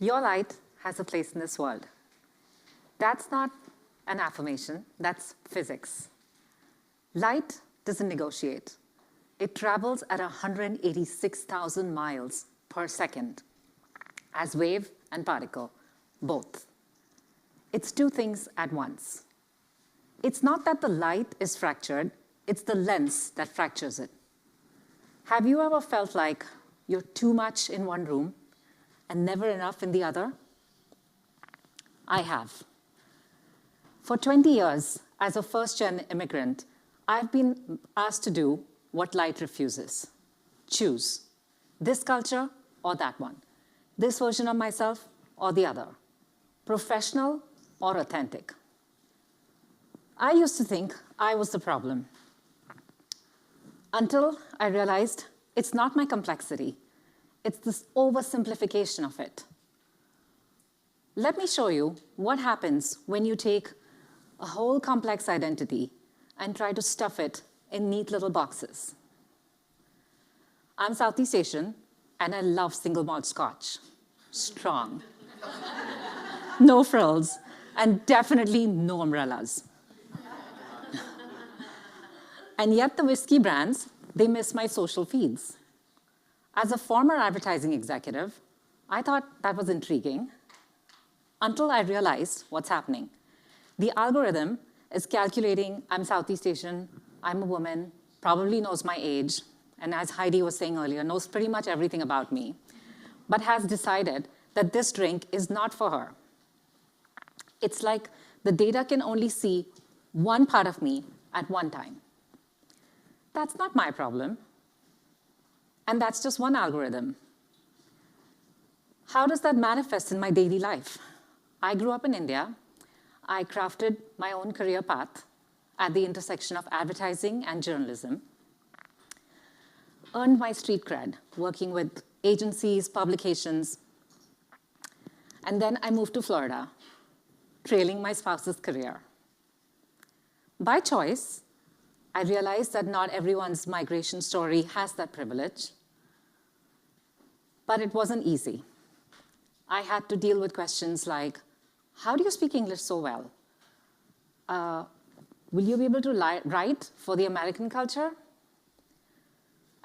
Your light has a place in this world. That's not an affirmation, that's physics. Light doesn't negotiate. It travels at 186,000 miles per second as wave and particle, both. It's two things at once. It's not that the light is fractured, it's the lens that fractures it. Have you ever felt like you're too much in one room and never enough in the other? I have. For 20 years, as a first-gen immigrant, I've been asked to do what light refuses. Choose this culture or that one, this version of myself or the other, professional or authentic. I used to think I was the problem until I realized it's not my complexity, it's this oversimplification of it. Let me show you what happens when you take a whole complex identity and try to stuff it in neat little boxes. I'm Southeast Asian, and I love single malt scotch. Strong. No frills, and definitely no umbrellas. And yet the whiskey brands, they miss my social feeds. As a former advertising executive, I thought that was intriguing until I realized what's happening. The algorithm is calculating I'm Southeast Asian, I'm a woman, probably knows my age, and as Heidi was saying earlier, knows pretty much everything about me, but has decided that this drink is not for her. It's like the data can only see one part of me at one time. That's not my problem. And that's just one algorithm. How does that manifest in my daily life? I grew up in India. I crafted my own career path at the intersection of advertising and journalism. Earned my street cred, working with agencies, publications. And then I moved to Florida, trailing my spouse's career. By choice, I realized that not everyone's migration story has that privilege, but it wasn't easy. I had to deal with questions like, how do you speak English so well? Will you be able to write for the American culture?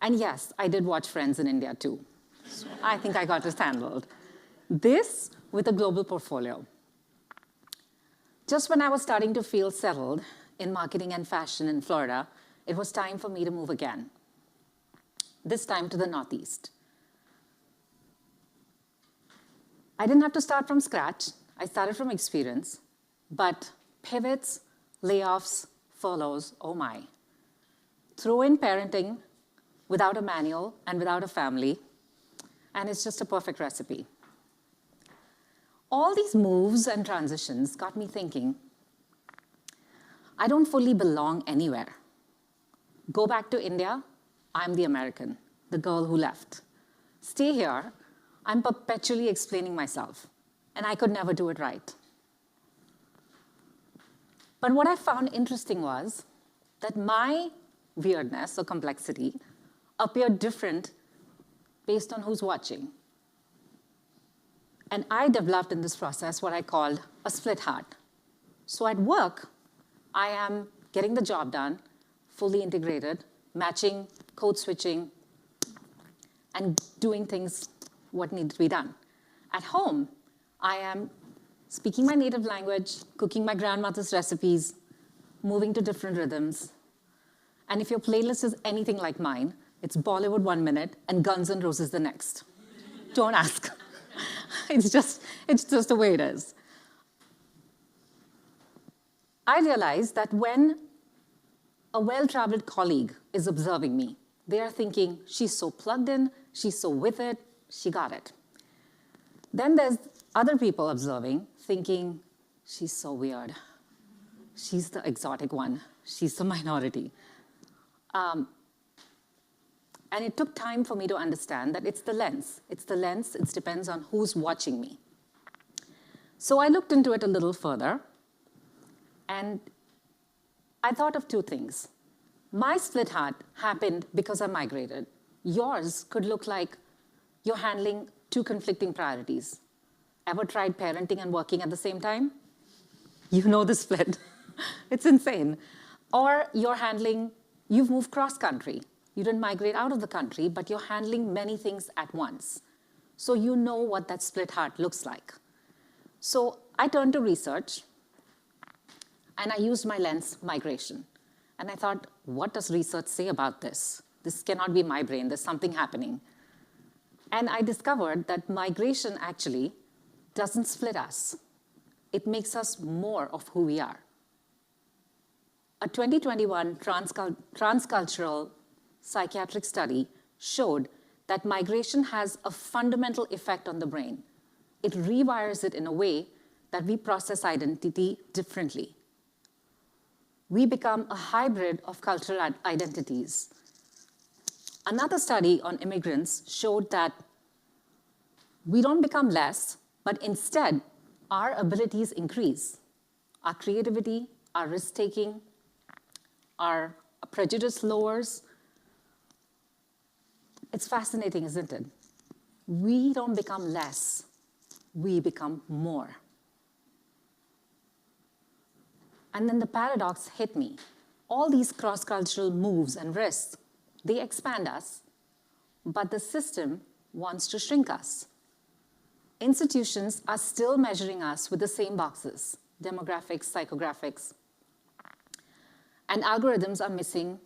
And yes, I did watch Friends in India too. So I think I got this handled. This with a global portfolio. Just when I was starting to feel settled in marketing and fashion in Florida, it was time for me to move again, this time to the Northeast. I didn't have to start from scratch. I started from experience, but pivots, layoffs, furloughs, oh my. Throw in parenting without a manual and without a family, and it's just a perfect recipe. All these moves and transitions got me thinking, I don't fully belong anywhere. Go back to India, I'm the American, the girl who left. Stay here, I'm perpetually explaining myself, and I could never do it right. But what I found interesting was that my weirdness or complexity appeared different based on who's watching. And I developed in this process what I called a split heart. So at work, I am getting the job done, fully integrated, matching, code switching, and doing things what needs to be done. At home, I am speaking my native language, cooking my grandmother's recipes, moving to different rhythms. And if your playlist is anything like mine, it's Bollywood 1 minute and Guns N' Roses the next. Don't ask. It's just the way it is. I realized that when a well-traveled colleague is observing me, they are thinking, she's so plugged in, she's so with it, she got it. Then there's other people observing, thinking, she's so weird. She's the exotic one. She's the minority. And it took time for me to understand that it's the lens. It's the lens. It depends on who's watching me. So I looked into it a little further, and I thought of two things. My split heart happened because I migrated. Yours could look like you're handling two conflicting priorities. Ever tried parenting and working at the same time? You know the split. It's insane. Or you've moved cross-country. You didn't migrate out of the country, but you're handling many things at once. So you know what that split heart looks like. So I turned to research, and I used my lens, migration. And I thought, what does research say about this? This cannot be my brain. There's something happening. And I discovered that migration actually doesn't split us. It makes us more of who we are. A 2021 transcultural psychiatric study showed that migration has a fundamental effect on the brain. It rewires it in a way that we process identity differently. We become a hybrid of cultural identities. Another study on immigrants showed that we don't become less, but instead, our abilities increase. Our creativity, our risk-taking, our prejudice lowers. It's fascinating, isn't it? We don't become less, we become more. And then the paradox hit me. All these cross-cultural moves and risks, they expand us, but the system wants to shrink us. Institutions are still measuring us with the same boxes, demographics, psychographics, and algorithms are missing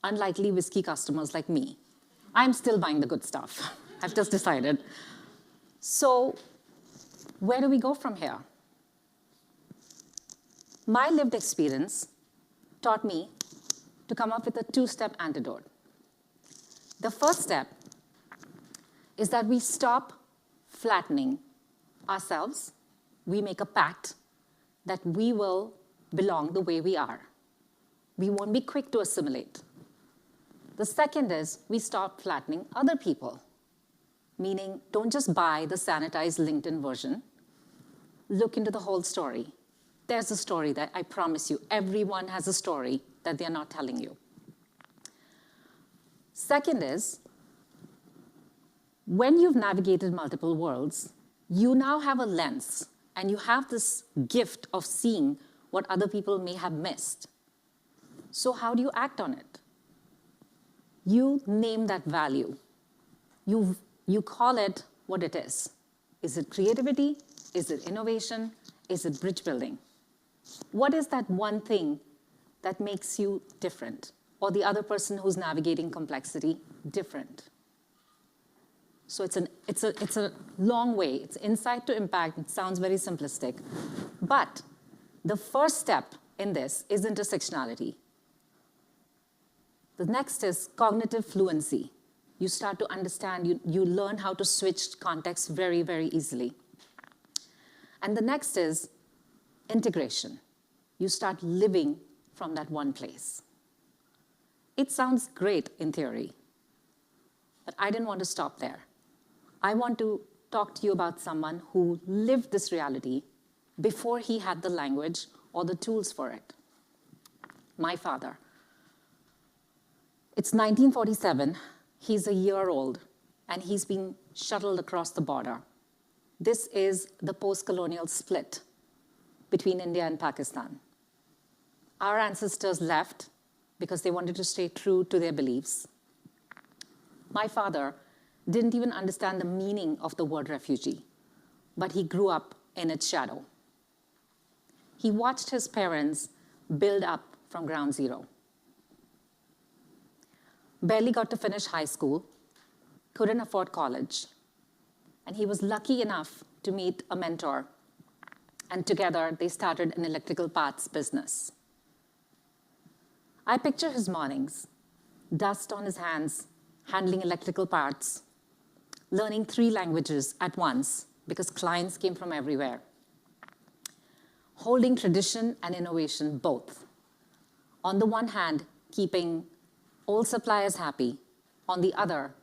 unlikely whiskey customers like me. I'm still buying the good stuff. I've just decided. So where do we go from here? My lived experience taught me to come up with a two-step antidote. The first step is that we stop flattening ourselves. We make a pact that we will belong the way we are. We won't be quick to assimilate. The second is we stop flattening other people, meaning don't just buy the sanitized LinkedIn version. Look into the whole story. There's a story that I promise you, everyone has a story that they're not telling you. Second is, when you've navigated multiple worlds, you now have a lens, and you have this gift of seeing what other people may have missed. So how do you act on it? You name that value. You call it what it is. Is it creativity? Is it innovation? Is it bridge building? What is that one thing that makes you different, or the other person who's navigating complexity different? So it's a long way. It's insight to impact. It sounds very simplistic. But the first step in this is intersectionality. The next is cognitive fluency. You start to understand, you learn how to switch context very, very easily. And the next is integration. You start living from that one place. It sounds great in theory, but I didn't want to stop there. I want to talk to you about someone who lived this reality before he had the language or the tools for it. My father. It's 1947. He's a year old, and he's been shuttled across the border. This is the post-colonial split between India and Pakistan. Our ancestors left because they wanted to stay true to their beliefs. My father didn't even understand the meaning of the word refugee, but he grew up in its shadow. He watched his parents build up from ground zero. Barely got to finish high school, couldn't afford college, and he was lucky enough to meet a mentor, and together they started an electrical parts business. I picture his mornings, dust on his hands, handling electrical parts, learning 3 languages at once because clients came from everywhere, holding tradition and innovation both. On the one hand, keeping old suppliers happy, on the other,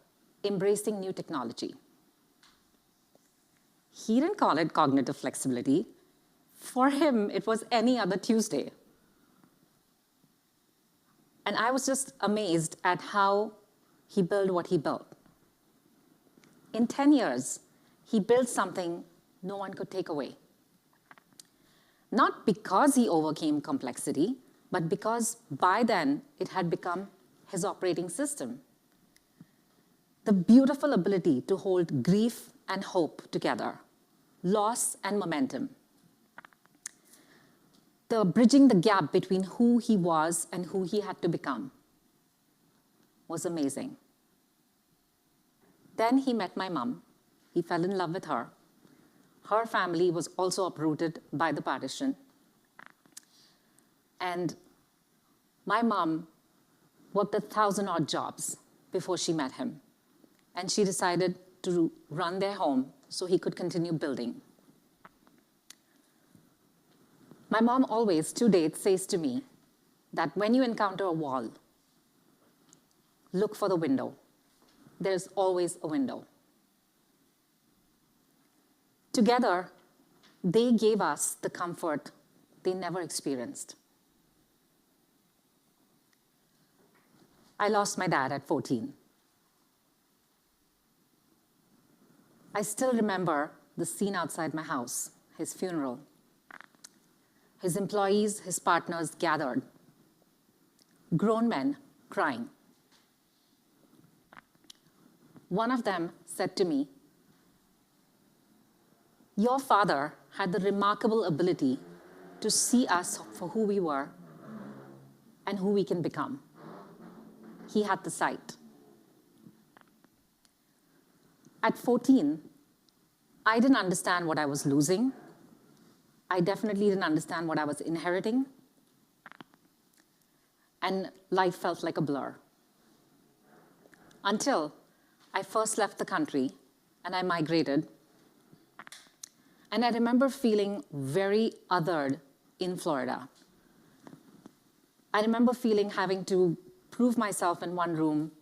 embracing new technology. He didn't call it cognitive flexibility. For him, it was any other Tuesday. And I was just amazed at how he built what he built. In 10 years, he built something no one could take away. Not because he overcame complexity, but because by then it had become his operating system. The beautiful ability to hold grief and hope together, loss and momentum. The bridging the gap between who he was and who he had to become was amazing. Then he met my mom. He fell in love with her. Her family was also uprooted by the partition. And my mom worked 1,000-odd jobs before she met him. And she decided to run their home so he could continue building. My mom always, to date, says to me that when you encounter a wall, look for the window. There's always a window. Together, they gave us the comfort they never experienced. I lost my dad at 14. I still remember the scene outside my house, his funeral. His employees, his partners gathered. Grown men crying. One of them said to me, "Your father had the remarkable ability to see us for who we were and who we can become. He had the sight." At 14, I didn't understand what I was losing. I definitely didn't understand what I was inheriting. And life felt like a blur. Until I first left the country and I migrated. And I remember feeling very othered in Florida. I remember feeling having to prove myself in one room,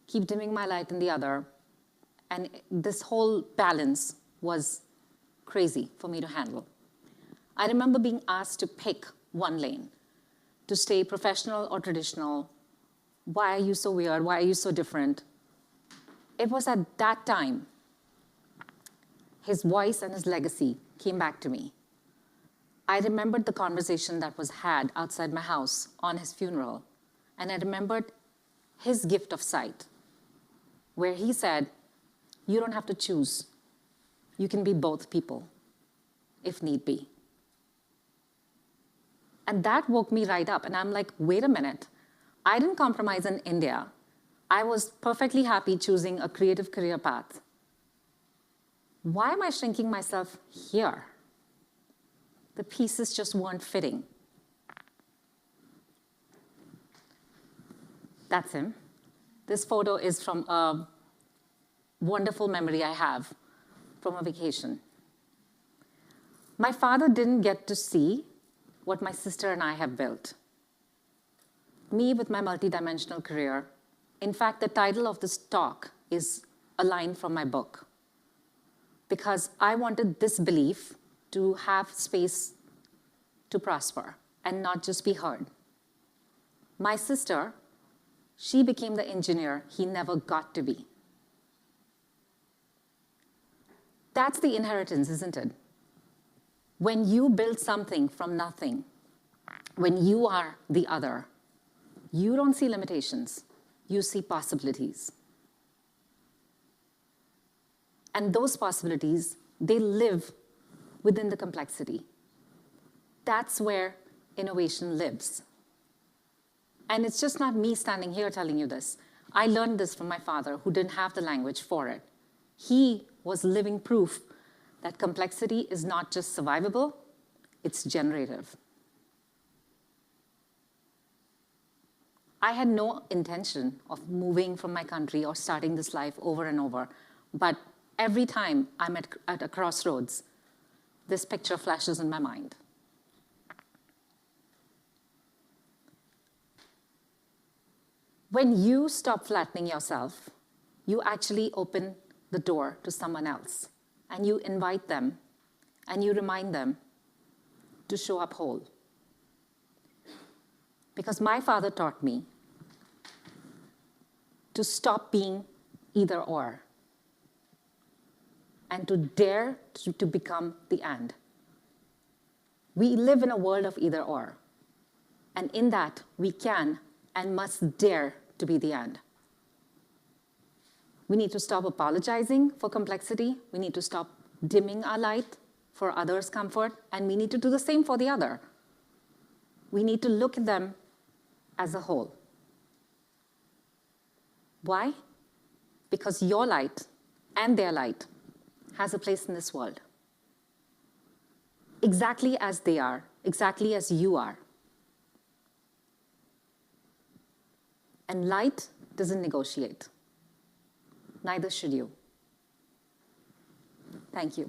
keep dimming my light in the other, and this whole balance was crazy for me to handle. I remember being asked to pick one lane, to stay professional or traditional. Why are you so weird? Why are you so different? It was at that time his voice and his legacy came back to me. I remembered the conversation that was had outside my house on his funeral, and I remembered his gift of sight, where he said, "You don't have to choose. You can be both people, if need be." And that woke me right up, and I'm like, wait a minute. I didn't compromise in India. I was perfectly happy choosing a creative career path. Why am I shrinking myself here? The pieces just weren't fitting. That's him. This photo is from a wonderful memory I have from a vacation. My father didn't get to see what my sister and I have built. Me with my multidimensional career. In fact, the title of this talk is a line from my book, because I wanted this belief to have space to prosper and not just be heard. My sister, she became the engineer he never got to be. That's the inheritance, isn't it? When you build something from nothing, when you are the other, you don't see limitations, you see possibilities. And those possibilities, they live within the complexity. That's where innovation lives. And it's just not me standing here telling you this. I learned this from my father, who didn't have the language for it. He was living proof that complexity is not just survivable, it's generative. I had no intention of moving from my country or starting this life over and over, but every time I'm at a crossroads, this picture flashes in my mind. When you stop flattening yourself, you actually open the door to someone else, and you invite them, and you remind them to show up whole. Because my father taught me to stop being either or. and to dare to become the and. We live in a world of either or. And in that, we can and must dare to be the and. We need to stop apologizing for complexity. We need to stop dimming our light for others' comfort. And we need to do the same for the other. We need to look at them as a whole. Why? Because your light and their light has a place in this world. Exactly as they are, exactly as you are. And light doesn't negotiate. Neither should you. Thank you.